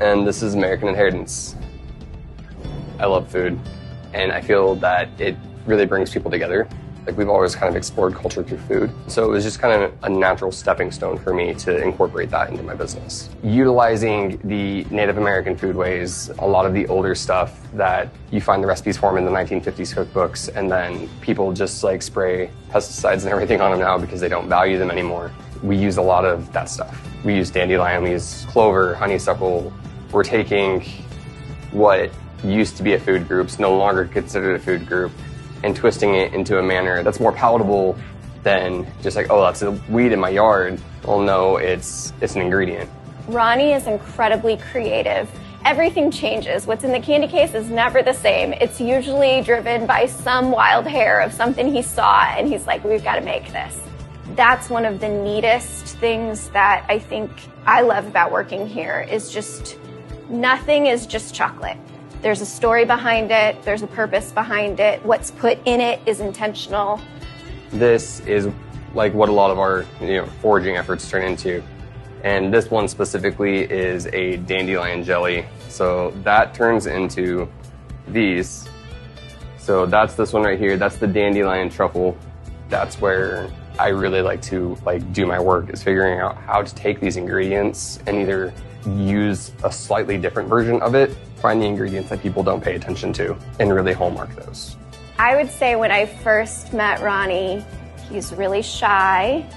and this is American Inheritance. I love food, and I feel that it really brings people together. Like, we've always kind of explored culture through food, so it was just kind of a natural stepping stone for me to incorporate that into my business. Utilizing the Native American foodways, a lot of the older stuff that you find the recipes for in the 1950s cookbooks, and then people just like spray pesticides and everything on them now because they don't value them anymore. We use a lot of that stuff. We use dandelion, we use clover, honeysuckle. We're taking what used to be a food group, it's no longer considered a food group, and twisting it into a manner that's more palatable than just like, oh, that's a weed in my yard. Well, no, it's an ingredient. Ronnie is incredibly creative. Everything changes. What's in the candy case is never the same. It's usually driven by some wild hair of something he saw, and he's like, we've got to make this. That's one of the neatest things that I think I love about working here, is just nothing is just chocolate. There's a story behind it. There's a purpose behind it. What's put in it is intentional. This is like what a lot of our foraging efforts turn into. And this one specifically is a dandelion jelly. So that turns into these. So that's this one right here. That's the dandelion truffle. That's where I really like to do my work, is figuring out how to take these ingredients and either use a slightly different version of it, find the ingredients that people don't pay attention to, and really hallmark those. I would say when I first met Ronnie, he's really shy,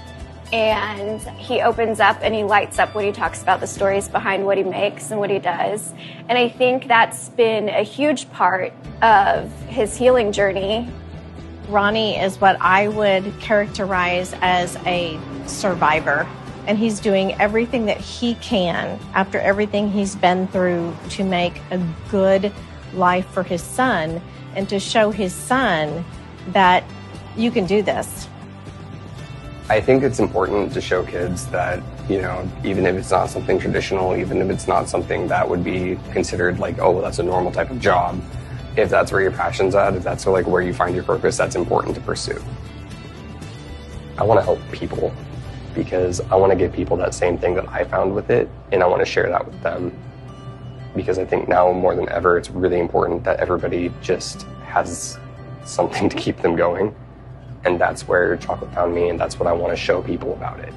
and he opens up and he lights up when he talks about the stories behind what he makes and what he does. And I think that's been a huge part of his healing journey. Ronnie is what I would characterize as a survivor. And he's doing everything that he can after everything he's been through to make a good life for his son and to show his son that you can do this. I think it's important to show kids that, even if it's not something traditional, even if it's not something that would be considered like, oh, well, that's a normal type of job, if that's where your passion's at, if that's where you find your purpose, that's important to pursue. I want to help people, because I want to give people that same thing that I found with it, and I want to share that with them. Because I think now more than ever, it's really important that everybody just has something to keep them going. And that's where chocolate found me, and that's what I want to show people about it.